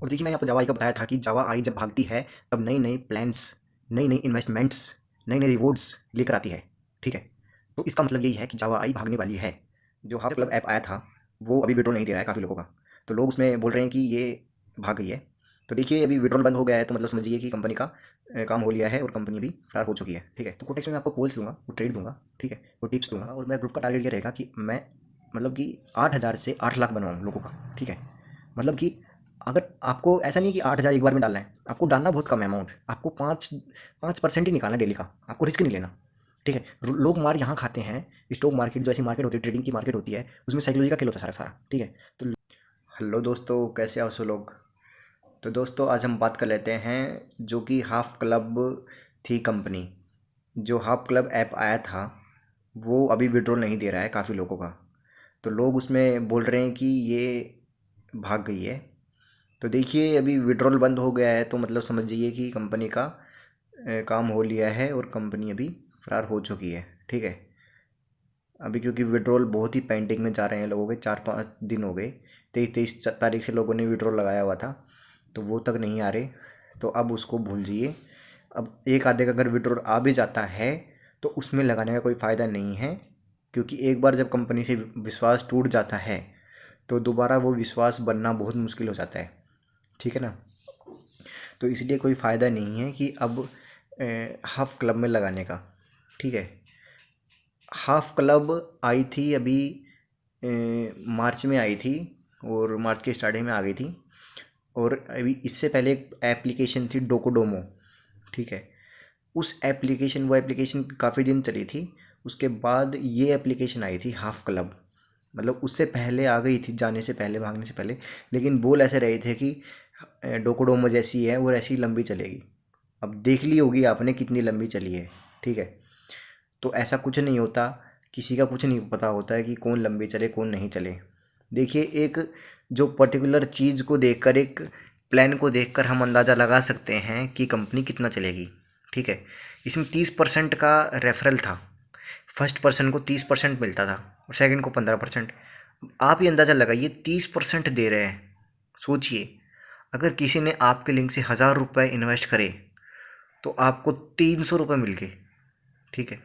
और देखिए मैंने आपको जावा आई का बताया था कि जावा आई जब भागती है तब नई नई प्लान्स, नई नई इन्वेस्टमेंट्स, नई नई रिवॉर्ड्स लेकर आती है। ठीक है, तो इसका मतलब यही है कि जावा आई भागने वाली है। जो हाफ क्लब ऐप आया था वो अभी विड्रॉल नहीं दे रहा है काफ़ी लोगों का, तो लोग उसमें बोल रहे हैं कि ये भाग गई है। तो देखिए अभी विड्रॉल बंद हो गया है तो मतलब समझिए कि कंपनी का काम हो लिया है और कंपनी भी फरार हो चुकी है। ठीक है, तो कोटेक्स में मैं आपको कॉल्स दूंगा, वो ट्रेड दूंगा, ठीक है, वो टिप्स दूंगा, और मैं ग्रुप का टारगेट ये रहेगा कि मैं मतलब कि 8,000 से 8 लाख बनवाऊँ लोगों का। ठीक है, मतलब कि अगर आपको ऐसा नहीं है कि 8,000 एक बार में डालना है, आपको डालना बहुत कम है अमाउंट, आपको 5% ही निकालना डेली का, आपको रिस्क नहीं लेना। ठीक है, लोग मार यहाँ खाते हैं। स्टॉक मार्केट जो ऐसी मार्केट होती है, ट्रेडिंग की मार्केट होती है, उसमें साइकोलॉजी का खेल होता है सारा सारा। ठीक है, तो हेलो दोस्तों, कैसे आप सब लोग। तो दोस्तों आज हम बात कर लेते हैं जो कि हाफ क्लब थी कंपनी। जो हाफ क्लब ऐप आया था वो अभी विड्रॉल नहीं दे रहा है काफ़ी लोगों का, तो लोग उसमें बोल रहे हैं कि ये भाग गई है। तो देखिए अभी विड्रॉल बंद हो गया है तो मतलब समझिए कि कंपनी का काम हो लिया है और कंपनी अभी फरार हो चुकी है। ठीक है, अभी क्योंकि विड्रॉल बहुत ही पेंडिंग में जा रहे हैं लोगों के, 4-5 दिन हो गए, 23-23 तारीख से लोगों ने विड्रॉल लगाया हुआ था तो वो तक नहीं आ रहे। तो अब उसको भूल जाइए। अब एक आधे का अगर विड्रॉल आ भी जाता है तो उसमें लगाने का कोई फ़ायदा नहीं है, क्योंकि एक बार जब कंपनी से विश्वास टूट जाता है तो दोबारा वो विश्वास बनना बहुत मुश्किल हो जाता है। ठीक है ना, तो इसलिए कोई फ़ायदा नहीं है कि अब हाफ क्लब में लगाने का। ठीक है, हाफ क्लब आई थी अभी मार्च में आई थी और मार्च के स्टार्टिंग में आ गई थी। और अभी इससे पहले एक एप्लीकेशन थी डोकोडोमो। ठीक है, उस एप्लीकेशन वो एप्लीकेशन काफ़ी दिन चली थी, उसके बाद ये एप्लीकेशन आई थी हाफ क्लब। मतलब उससे पहले आ गई थी, जाने से पहले, भागने से पहले, लेकिन बोल ऐसे रहे थे कि डोकोडोमो जैसी है और ऐसी लंबी चलेगी। अब देख ली होगी आपने कितनी लंबी चली है। ठीक है, तो ऐसा कुछ नहीं होता, किसी का कुछ नहीं पता होता है कि कौन लंबी चले कौन नहीं चले। देखिए एक जो पर्टिकुलर चीज़ को देखकर, एक प्लान को देखकर हम अंदाज़ा लगा सकते हैं कि कंपनी कितना चलेगी। ठीक है, इसमें 30% का रेफरल था, फर्स्ट पर्सन को 30% मिलता था और सेकंड को 15%। आप ही अंदाज़ा लगाइए, 30% दे रहे हैं। सोचिए, अगर किसी ने आपके लिंक से 1,000 रुपये इन्वेस्ट करे तो आपको 300 रुपये मिल गए। ठीक है,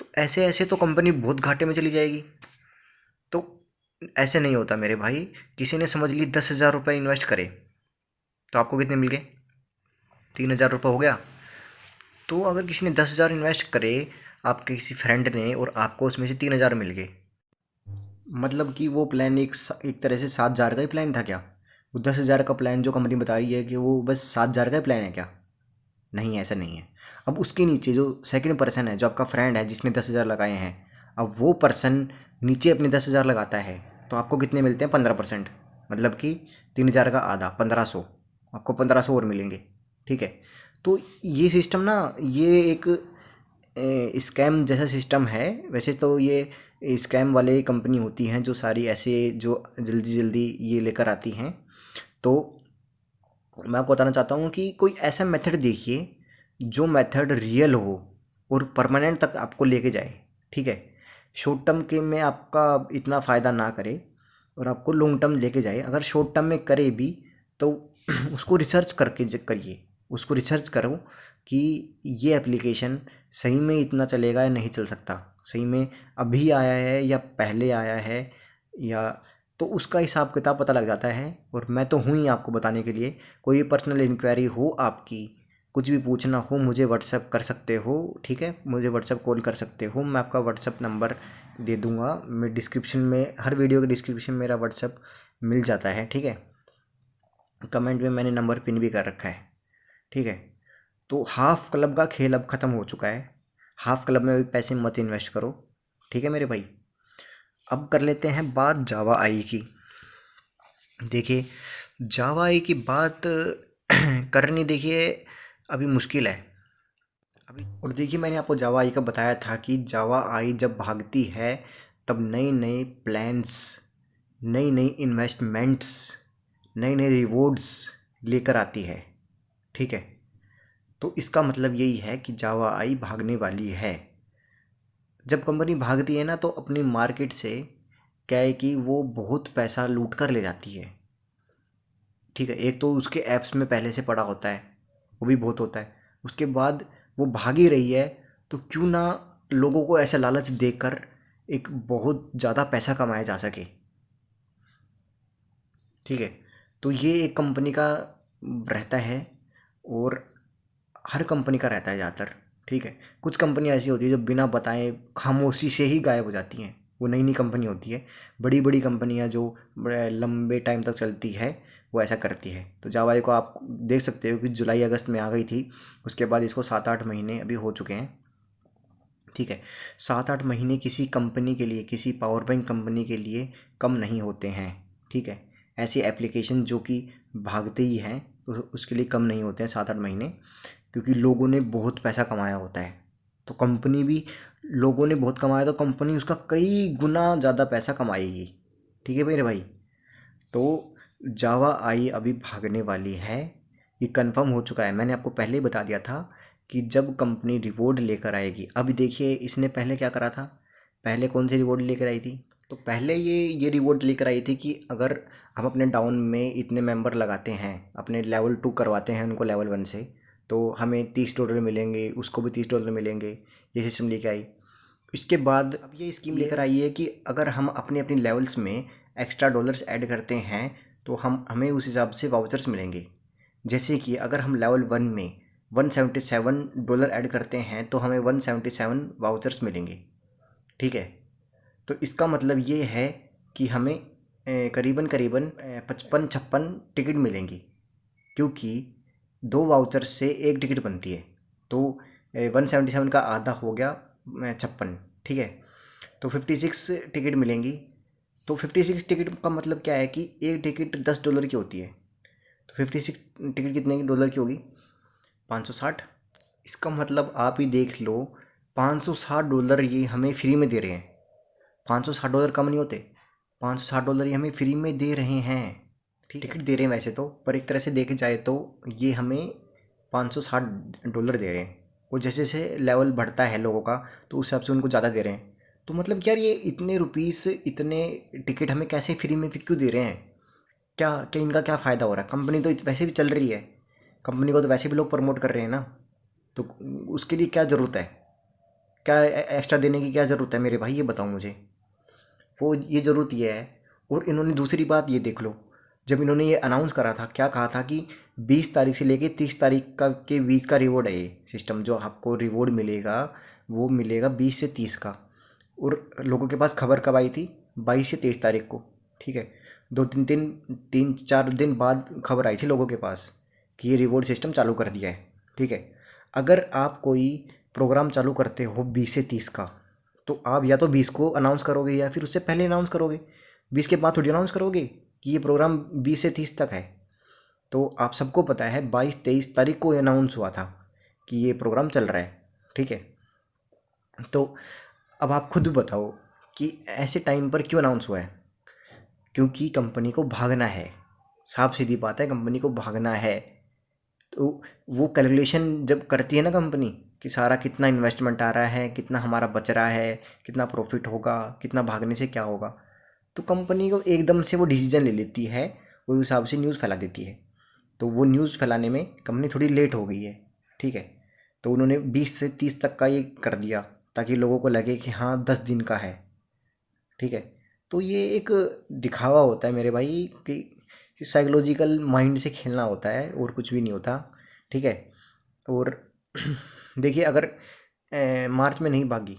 तो ऐसे ऐसे तो कंपनी बहुत घाटे में चली जाएगी। तो ऐसे नहीं होता मेरे भाई। किसी ने समझ ली 10,000 रुपये इन्वेस्ट करे तो आपको कितने मिल गए, 3,000 रुपये हो गया। तो अगर किसी ने 10,000 इन्वेस्ट करे, आपके किसी फ्रेंड ने, और आपको उसमें से 3,000 मिल गए, मतलब कि वो प्लान एक तरह से 7,000 का ही प्लान था क्या? वो 10,000 का प्लान जो कंपनी बता रही है कि वो बस 7,000 का ही प्लान है क्या? नहीं, ऐसा नहीं है। अब उसके नीचे जो सेकंड पर्सन है, जो आपका फ्रेंड है जिसने 10,000 लगाए हैं, अब वो पर्सन नीचे अपने 10,000 लगाता है तो आपको कितने मिलते हैं? 15%। मतलब कि 3,000 का आधा, 1,500, आपको 1,500 और मिलेंगे। ठीक है, तो ये सिस्टम ना, ये एक स्कैम जैसा सिस्टम है। वैसे तो ये स्कैम वाले कंपनी होती हैं जो सारी ऐसे जो जल्दी जल्दी ये लेकर आती हैं। तो मैं आपको बताना चाहता हूँ कि कोई ऐसा मेथड देखिए जो मेथड रियल हो और परमानेंट तक आपको लेके जाए। ठीक है, शॉर्ट टर्म के में आपका इतना फ़ायदा ना करे और आपको लॉन्ग टर्म लेके जाए। अगर शॉर्ट टर्म में करे भी तो उसको रिसर्च करके करिए, उसको रिसर्च करो कि ये एप्लीकेशन सही में इतना चलेगा या नहीं चल सकता, सही में अभी आया है या पहले आया है, या तो उसका हिसाब किताब पता लग जाता है। और मैं तो हूँ ही आपको बताने के लिए। कोई पर्सनल इंक्वायरी हो आपकी, कुछ भी पूछना हो, मुझे व्हाट्सएप कर सकते हो। ठीक है, मुझे व्हाट्सएप कॉल कर सकते हो, मैं आपका व्हाट्सएप नंबर दे दूँगा। मैं डिस्क्रिप्शन में, हर वीडियो के डिस्क्रिप्शन में मेरा व्हाट्सएप मिल जाता है। ठीक है, कमेंट में मैंने नंबर पिन भी कर रखा है। ठीक है, तो हाफ क्लब का खेल अब ख़त्म हो चुका है। हाफ क्लब में भी पैसे मत इन्वेस्ट करो। ठीक है मेरे भाई, अब कर लेते हैं बात जावा आई की। देखिए जावा आई की बात करनी, देखिए अभी मुश्किल है अभी। और देखिए मैंने आपको जावा आई का बताया था कि जावा आई जब भागती है तब नई नई प्लान्स, नई नई इन्वेस्टमेंट्स, नई नई रिवॉर्ड्स लेकर आती है। ठीक है, तो इसका मतलब यही है कि जावा आई भागने वाली है। जब कंपनी भागती है ना तो अपनी मार्केट से क्या है कि वो बहुत पैसा लूट कर ले जाती है। ठीक है, एक तो उसके ऐप्स में पहले से पड़ा होता है, वो भी बहुत होता है। उसके बाद वो भाग ही रही है, तो क्यों ना लोगों को ऐसा लालच देकर एक बहुत ज़्यादा पैसा कमाया जा सके। ठीक है, तो ये एक कंपनी का रहता है, और हर कंपनी का रहता है ज़्यादातर। ठीक है, कुछ कंपनी ऐसी होती है जो बिना बताए खामोशी से ही गायब हो जाती हैं, वो नई नई कंपनी होती है। बड़ी बड़ी कंपनियां जो बड़े लंबे टाइम तक चलती है, वो ऐसा करती है। तो जावा को आप देख सकते हो कि जुलाई अगस्त में आ गई थी, उसके बाद इसको 7-8 महीने अभी हो चुके हैं। ठीक है, 7-8 महीने किसी कंपनी के लिए, किसी पावर बैंक कंपनी के लिए कम नहीं होते हैं। ठीक है, ऐसी एप्लीकेशन जो कि भागते ही हैं, तो उसके लिए कम नहीं होते हैं 7-8 महीने, क्योंकि लोगों ने बहुत पैसा कमाया होता है। तो कंपनी भी, लोगों ने बहुत कमाया तो कंपनी उसका कई गुना ज़्यादा पैसा कमाएगी। ठीक है मेरे भाई, तो जावा आई अभी भागने वाली है, ये कंफर्म हो चुका है। मैंने आपको पहले ही बता दिया था कि जब कंपनी रिवॉर्ड लेकर आएगी। अभी देखिए इसने पहले क्या करा था, पहले कौन से रिवॉर्ड लेकर आई थी। तो पहले ये रिवॉर्ड लेकर आई थी कि अगर हम अपने डाउन में इतने मेंबर लगाते हैं, अपने लेवल 2 करवाते हैं उनको लेवल 1 से, तो हमें $30 मिलेंगे, उसको भी $30 मिलेंगे। ये सिस्टम लेके आई। इसके बाद अब ये स्कीम लेकर आई है कि अगर हम अपने अपने लेवल्स में एक्स्ट्रा डॉलर्स ऐड करते हैं, तो हमें उस हिसाब से वाउचर्स मिलेंगे। जैसे कि अगर हम लेवल 1 में $177 ऐड करते हैं, तो हमें 177 वाउचर्स मिलेंगे। ठीक है, तो इसका मतलब ये है कि हमें करीबन करीबन 55-56 टिकट मिलेंगी, क्योंकि 2 वाउचर से एक टिकट बनती है। तो 177 का आधा हो गया 56। ठीक है, तो 56 टिकट मिलेंगी। तो 56 टिकट का मतलब क्या है कि एक टिकट $10 की होती है। तो 56 टिकट कितने की डॉलर की होगी, 560। इसका मतलब आप ही देख लो, $560 ये हमें फ्री में दे रहे हैं। $560 कम नहीं होते, $560 ये हमें फ्री में दे रहे हैं। ठीक है, टिकट दे रहे हैं वैसे तो, पर एक तरह से देखे जाए तो ये हमें $560 दे रहे हैं। वो जैसे जैसे लेवल बढ़ता है लोगों का, तो उस हिसाब से उनको ज़्यादा दे रहे हैं। तो मतलब यार ये इतने रुपीस, इतने टिकट हमें कैसे फ्री में क्यों दे रहे हैं। क्या क्या इनका क्या फ़ायदा हो रहा है। कंपनी तो वैसे भी चल रही है, कंपनी को तो वैसे भी लोग प्रमोट कर रहे हैं ना, तो उसके लिए क्या ज़रूरत है, क्या एक्स्ट्रा देने की क्या ज़रूरत है मेरे भाई, ये बताओ मुझे। वो ये ज़रूरत ये है। और इन्होंने दूसरी बात ये देख लो, जब इन्होंने ये अनाउंस करा था, क्या कहा था कि 20 तारीख से लेके 30 तारीख का के बीच का रिवॉर्ड है ये सिस्टम, जो आपको रिवॉर्ड मिलेगा वो मिलेगा 20 से 30 का। और लोगों के पास खबर कब आई थी, 22 से 23 तारीख को। ठीक है, 3-4 दिन बाद खबर आई थी लोगों के पास कि ये रिवॉर्ड सिस्टम चालू कर दिया है। ठीक है, अगर आप कोई प्रोग्राम चालू करते हो 20 से 30 का, तो आप या तो 20 को अनाउंस करोगे या फिर उससे पहले अनाउंस करोगे। 20 के बाद थोड़ी अनाउंस करोगे कि ये प्रोग्राम 20 से 30 तक है। तो आप सबको पता है 22-23 तारीख को अनाउंस हुआ था कि ये प्रोग्राम चल रहा है। ठीक है, तो अब आप खुद बताओ कि ऐसे टाइम पर क्यों अनाउंस हुआ है। क्योंकि कंपनी को भागना है, साफ सीधी बात है, कंपनी को भागना है। तो वो कैलकुलेशन जब करती है ना कंपनी, कि सारा कितना इन्वेस्टमेंट आ रहा है, कितना हमारा बच रहा है, कितना प्रॉफिट होगा, कितना भागने से क्या होगा, तो कंपनी को एकदम से वो डिसीजन ले लेती है, उस हिसाब से न्यूज़ फैला देती है। तो वो न्यूज़ फैलाने में कंपनी थोड़ी लेट हो गई है। ठीक है, तो उन्होंने 20 से 30 तक का ये कर दिया, ताकि लोगों को लगे कि हाँ 10 दिन का है। ठीक है, तो ये एक दिखावा होता है मेरे भाई, कि साइकोलॉजिकल माइंड से खेलना होता है, और कुछ भी नहीं होता। ठीक है, और देखिए अगर मार्च में नहीं भागी,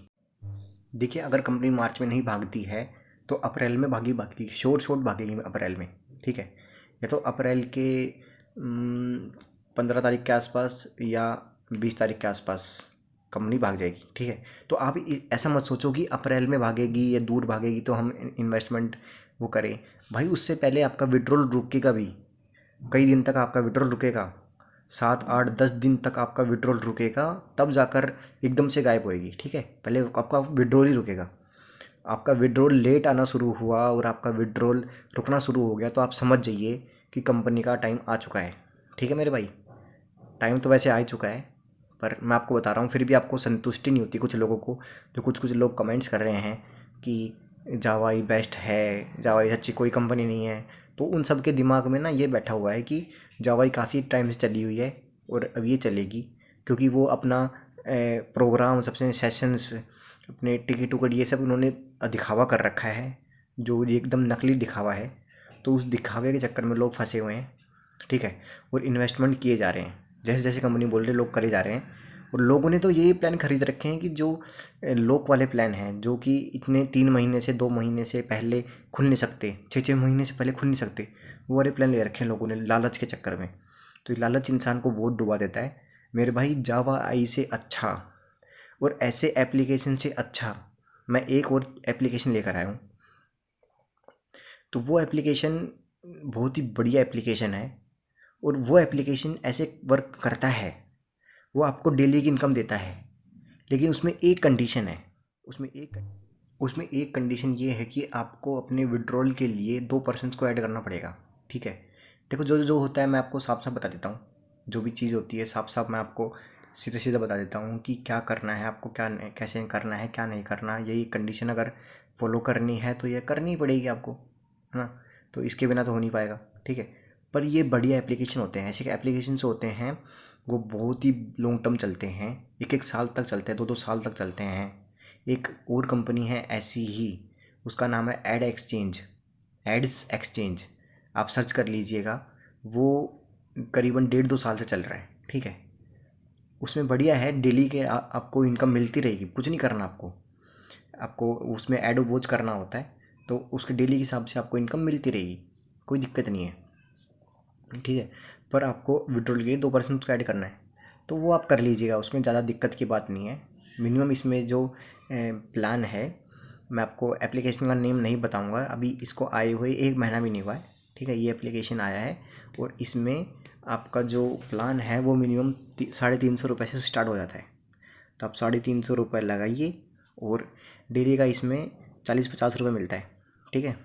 देखिए अगर कंपनी मार्च में नहीं भागती है, तो अप्रैल में भागी शोर शोर भागेगी अप्रैल में। ठीक है, या तो अप्रैल के 15 तारीख के आसपास या 20 तारीख के आसपास कंपनी भाग जाएगी। ठीक है, तो आप ऐसा मत सोचो कि अप्रैल में भागेगी या दूर भागेगी तो हम इन्वेस्टमेंट वो करें। भाई उससे पहले आपका विड्रॉल रुकेगा भी, कई दिन तक आपका विड्रॉल रुकेगा, 7-8-10 दिन तक आपका विड्रॉल रुकेगा, तब जाकर एकदम से गायब होएगी। ठीक है, पहले आपका विड्रॉल ही रुकेगा। आपका विड्रॉल लेट आना शुरू हुआ और आपका विड्रॉल रुकना शुरू हो गया, तो आप समझ जाइए कि कंपनी का टाइम आ चुका है। ठीक है मेरे भाई, टाइम तो वैसे आ ही चुका है, पर मैं आपको बता रहा हूँ, फिर भी आपको संतुष्टि नहीं होती कुछ लोगों को, जो कुछ कुछ लोग कमेंट्स कर रहे हैं कि जावा ही बेस्ट है, जावा ही अच्छी कोई कंपनी नहीं है। तो उन सब के दिमाग में ना ये बैठा हुआ है कि जावा काफ़ी टाइम से चली हुई है और अब ये चलेगी, क्योंकि वो अपना प्रोग्राम, सबसे सेशंस, अपने टिकट उकट ये सब उन्होंने दिखावा कर रखा है, जो ये एकदम नकली दिखावा है। तो उस दिखावे के चक्कर में लोग फंसे हुए हैं, ठीक है, और इन्वेस्टमेंट किए जा रहे हैं, जैसे जैसे कंपनी बोल रहे लोग करे जा रहे हैं। और लोगों ने तो ये प्लान खरीद रखे हैं कि जो लोक वाले प्लान हैं, जो कि इतने 3 महीने से 2 महीने से पहले खुल नहीं सकते, 6 6 महीने से पहले खुल नहीं सकते, वो वाले प्लान ले रखे हैं लोगों ने लालच के चक्कर में। तो ये लालच इंसान को बहुत डुबा देता है मेरे भाई। जावा आई से अच्छा और ऐसे एप्लीकेशन से अच्छा मैं एक और एप्लीकेशन लेकर आया हूँ। तो वो एप्लीकेशन बहुत ही बढ़िया एप्लीकेशन है, और वो एप्लीकेशन ऐसे वर्क करता है, वो आपको डेली की इनकम देता है, लेकिन उसमें एक कंडीशन है। उसमें एक उसमें एक कंडीशन ये है कि आपको अपने विड्रॉल के लिए 2% को ऐड करना पड़ेगा, ठीक है। देखो, जो जो होता है मैं आपको साफ साफ बता देता हूँ, जो भी चीज़ होती है साफ साफ मैं आपको सीधे सीधे बता देता हूँ कि क्या करना है आपको, क्या कैसे करना है, क्या नहीं करना। यही कंडीशन अगर फॉलो करनी है तो ये करनी ही पड़ेगी आपको, है ना। तो इसके बिना तो हो नहीं पाएगा, ठीक है। पर ये बढ़िया एप्लीकेशन होते हैं, ऐसे एप्लीकेशंस होते हैं वो बहुत ही लॉन्ग टर्म चलते हैं, 1 1 साल तक चलते हैं, 2 2 साल तक चलते हैं। एक और कंपनी है ऐसी ही, उसका नाम है एड्स एक्सचेंज, आप सर्च कर लीजिएगा। वो करीबन 1.5 2 साल से चल रहा है, ठीक है। उसमें बढ़िया है, डेली के आपको इनकम मिलती रहेगी, कुछ नहीं करना आपको। आपको उसमें ऐड वॉच करना होता है, तो उसके डेली के हिसाब से आपको इनकम मिलती रहेगी, कोई दिक्कत नहीं है, ठीक है। पर आपको विड्रॉल के लिए 2% उसका ऐड करना है, तो वो आप कर लीजिएगा, उसमें ज़्यादा दिक्कत की बात नहीं है। मिनिमम इसमें जो प्लान है, मैं आपको एप्लीकेशन का नेम नहीं बताऊंगा अभी, इसको आए हुए 1 महीना भी नहीं हुआ है, ठीक है। ये एप्लीकेशन आया है और इसमें आपका जो प्लान है वो मिनिमम 350 रुपये से स्टार्ट हो जाता है। तो आप 350 रुपये लगाइए और डेली का इसमें 40 50 रुपये मिलता है, ठीक है।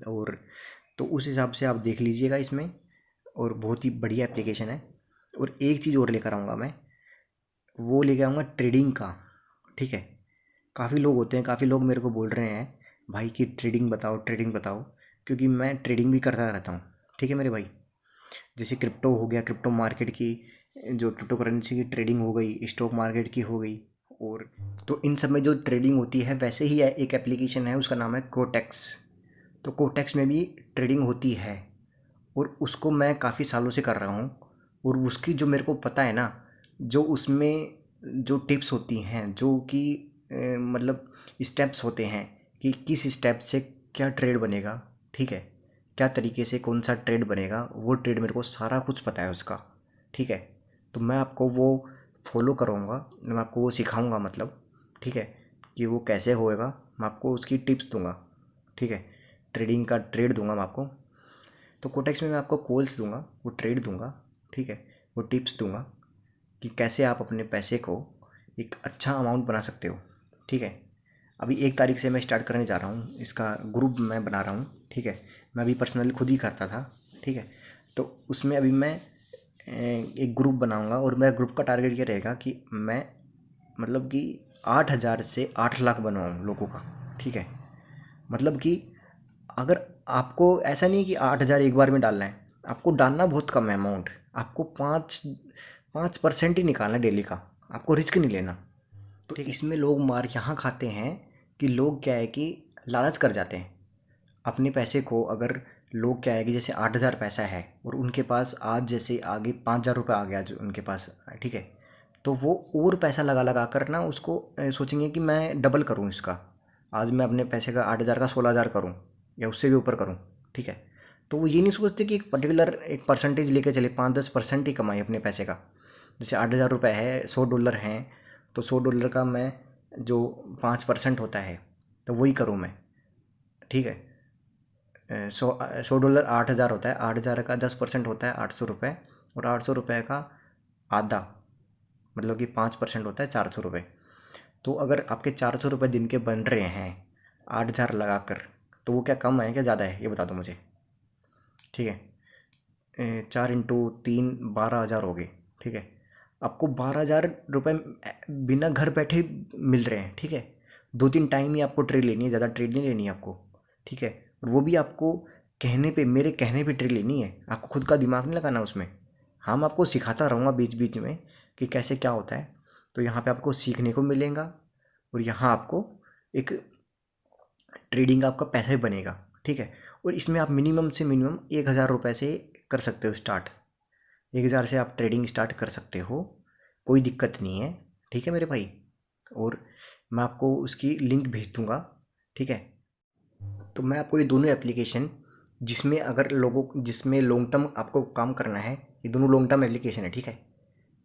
और तो उस हिसाब से आप देख लीजिएगा इसमें, और बहुत ही बढ़िया एप्लीकेशन है। और एक चीज़ और लेकर आऊँगा मैं, वो लेके आऊँगा ट्रेडिंग का, ठीक है। काफ़ी लोग होते हैं, काफ़ी लोग मेरे को बोल रहे हैं भाई कि ट्रेडिंग बताओ, ट्रेडिंग बताओ, क्योंकि मैं ट्रेडिंग भी करता रहता हूँ, ठीक है मेरे भाई। जैसे क्रिप्टो हो गया, क्रिप्टो मार्केट की, जो क्रिप्टो करेंसी की ट्रेडिंग हो गई, स्टॉक मार्केट की हो गई, और तो इन सब में जो ट्रेडिंग होती है, वैसे ही एक एप्लीकेशन है उसका नाम है कोटेक्स। तो कोटेक्स में भी ट्रेडिंग होती है, और उसको मैं काफ़ी सालों से कर रहा हूँ। और उसकी जो मेरे को पता है ना, जो उसमें जो टिप्स होती हैं, जो कि मतलब स्टेप्स होते हैं कि किस स्टेप से क्या ट्रेड बनेगा, ठीक है, क्या तरीके से कौन सा ट्रेड बनेगा, वो ट्रेड मेरे को सारा कुछ पता है उसका, ठीक है। तो मैं आपको वो फॉलो करूँगा, मैं आपको वो सिखाऊंगा, मतलब, ठीक है, कि वो कैसे होएगा। मैं आपको उसकी टिप्स दूंगा, ठीक है, ट्रेडिंग का ट्रेड दूंगा मैं आपको। तो कोटेक्स में मैं आपको कॉल्स दूंगा, वो ट्रेड दूंगा, ठीक है, वो टिप्स दूंगा कि कैसे आप अपने पैसे को एक अच्छा अमाउंट बना सकते हो, ठीक है। अभी 1 तारीख से मैं स्टार्ट करने जा रहा हूँ, इसका ग्रुप मैं बना रहा हूँ, ठीक है। मैं अभी पर्सनली खुद ही करता था, ठीक है। तो उसमें अभी मैं एक ग्रुप बनाऊंगा, और मेरा ग्रुप का टारगेट ये रहेगा कि मैं, मतलब कि 8,000 से 8 लाख बनवाऊँ लोगों का, ठीक है। मतलब कि अगर आपको ऐसा नहीं है कि 8,000 एक बार में डालना है, आपको डालना बहुत कम है अमाउंट, आपको 5% ही निकालना है डेली का, आपको रिस्क नहीं लेना। तो इसमें लोग मार यहाँ खाते हैं कि लोग क्या है कि लालच कर जाते हैं अपने पैसे को। अगर लोग क्या है कि जैसे 8,000 पैसा है और उनके पास आज जैसे आगे 5,000 रुपये आ गया जो उनके पास, ठीक है, तो वो और पैसा लगा लगा कर ना उसको सोचेंगे कि मैं डबल करूँ इसका, आज मैं अपने पैसे का 8,000 का 16,000 करूँ या उससे भी ऊपर करूँ, ठीक है। तो वो ये नहीं सोचते कि एक पर्टिकुलर एक परसेंटेज लेके चले, 5 10% ही कमाई अपने पैसे का। जैसे 8,000 रुपये है, $100 हैं, तो $100 का मैं जो 5% होता है तो वही करूँ मैं, ठीक है। $100 8,000 होता है, 8,000 का 10% होता है 800 रुपये, और 800 रुपये का आधा, मतलब कि 5% होता है 400 रुपये। तो अगर आपके 400 रुपये दिन के बन रहे हैं 8,000 लगा कर, तो वो क्या कम है क्या ज़्यादा है, ये बता दो मुझे, ठीक है। 4 × 3 12,000 हो गए, ठीक है। आपको 12,000 रुपये बिना घर बैठे मिल रहे हैं, ठीक है। 2 3 टाइम ही आपको ट्रेड लेनी है, ज़्यादा ट्रेड नहीं लेनी है आपको, ठीक है। और वो भी आपको कहने पे, मेरे कहने पे ट्रेड लेनी है, आपको खुद का दिमाग नहीं लगाना उसमें। हाँ, मैं आपको सिखाता रहूँगा बीच बीच में कि कैसे क्या होता है। तो यहाँ पे आपको सीखने को मिलेगा और यहाँ आपको एक ट्रेडिंग का आपका पैसा भी बनेगा, ठीक है। और इसमें आप मिनिमम से मिनिमम 1000 रुपये से कर सकते हो स्टार्ट। 1000 से आप ट्रेडिंग स्टार्ट कर सकते हो, कोई दिक्कत नहीं है, ठीक है मेरे भाई। और मैं आपको उसकी लिंक भेज दूंगा, ठीक है। तो मैं आपको ये दोनों एप्लीकेशन, जिसमें अगर लोगों जिसमें लॉन्ग टर्म आपको काम करना है, ये दोनों लॉन्ग टर्म एप्लीकेशन है, ठीक है।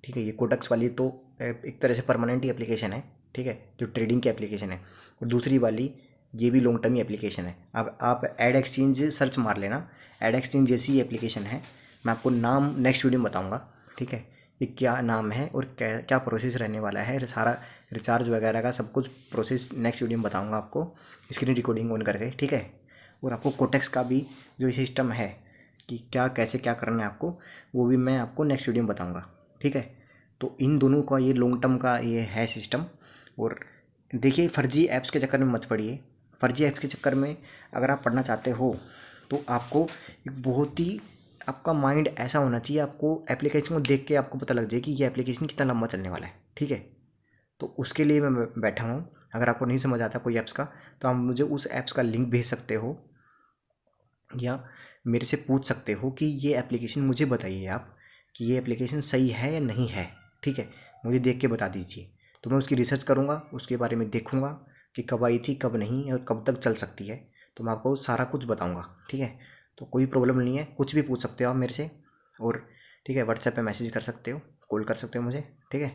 ठीक है, ये कोटक्स वाली तो एक तरह से परमानेंट ही एप्लीकेशन है, ठीक है, जो ट्रेडिंग की एप्लीकेशन है। और दूसरी वाली ये भी लॉन्ग टर्म ही एप्लीकेशन है। अब आप एड एक्सचेंज सर्च मार लेना, एड एक्सचेंज जैसी एप्लीकेशन है। मैं आपको नाम नेक्स्ट वीडियो में बताऊंगा, ठीक है, ये क्या नाम है और क्या क्या प्रोसेस रहने वाला है, सारा रिचार्ज वगैरह का सब कुछ प्रोसेस नेक्स्ट वीडियो में बताऊंगा आपको, स्क्रीन रिकॉर्डिंग ऑन करके, ठीक है। और आपको कोटेक्स का भी जो सिस्टम है कि क्या कैसे क्या करना है आपको, वो भी मैं आपको नेक्स्ट वीडियो में बताऊंगा, ठीक है। तो इन दोनों का ये लॉन्ग टर्म का ये है सिस्टम। और देखिए, फर्जी ऐप्स के चक्कर में मत पड़िए। फर्जी ऐप्स के चक्कर में अगर आप पढ़ना चाहते हो तो आपको एक बहुत ही, आपका माइंड ऐसा होना चाहिए, आपको एप्लीकेशन को देख के आपको पता लग जाए कि ये एप्लीकेशन कितना लंबा चलने वाला है, ठीक है। तो उसके लिए मैं बैठा हूँ। अगर आपको नहीं समझ आता कोई ऐप्स का, तो आप मुझे उस ऐप्स का लिंक भेज सकते हो या मेरे से पूछ सकते हो कि ये एप्लीकेशन मुझे बताइए आप कि ये एप्लीकेशन सही है या नहीं है, ठीक है। मुझे देख के बता दीजिए, तो मैं उसकी रिसर्च करूँगा, उसके बारे में देखूँगा कि कब आई थी कब नहीं और कब तक चल सकती है। तो मैं आपको सारा कुछ बताऊँगा, ठीक है। तो कोई प्रॉब्लम नहीं है, कुछ भी पूछ सकते हो आप मेरे से। और ठीक है, व्हाट्सएप पे मैसेज कर सकते हो, कॉल कर सकते हो मुझे, ठीक है।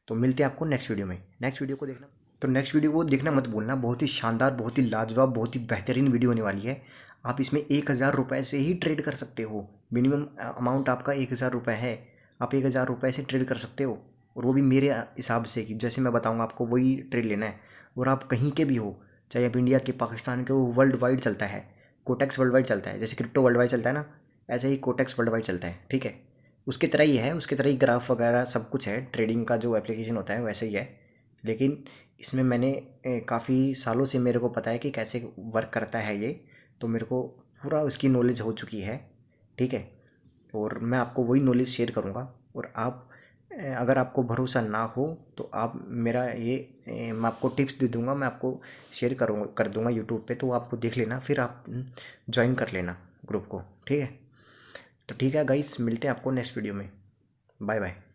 तो मिलते हैं आपको नेक्स्ट वीडियो में। नेक्स्ट वीडियो को देखना, तो नेक्स्ट वीडियो को देखना मत भूलना, बहुत ही शानदार, बहुत ही लाजवाब, बहुत ही बेहतरीन वीडियो होने वाली है। आप इसमें 1000 रुपये से ही ट्रेड कर सकते हो। मिनिमम अमाउंट आपका 1000 रुपये है, आप 1000 रुपये से ट्रेड कर सकते हो। और वो भी मेरे हिसाब से कि जैसे मैं बताऊंगा आपको वही ट्रेड लेना है। और आप कहीं के भी हो, चाहे आप इंडिया के, पाकिस्तान के, वो वर्ल्ड वाइड चलता है। कोटेक्स वर्ल्ड वाइड चलता है, जैसे क्रिप्टो वर्ल्ड वाइड चलता है ना, ऐसे ही कोटेक्स वर्ल्ड वाइड चलता है, ठीक है। उसकी तरह ही है, उसकी तरह ही ग्राफ वगैरह सब कुछ है, ट्रेडिंग का जो एप्लीकेशन होता है वैसे ही है। लेकिन इसमें मैंने काफ़ी सालों से मेरे को पता है कि कैसे वर्क करता है ये। तो मेरे को पूरा उसकी नॉलेज हो चुकी है, ठीक है। और मैं आपको वही नॉलेज शेयर करूँगा। और आप अगर आपको भरोसा ना हो तो आप मेरा ये मैं आपको टिप्स दे दूँगा, मैं आपको शेयर करूँगा, कर दूँगा यूट्यूब पे, तो आपको देख लेना, फिर आप ज्वाइन कर लेना ग्रुप को, ठीक है। तो ठीक है गाइस, मिलते हैं आपको नेक्स्ट वीडियो में। Bye bye.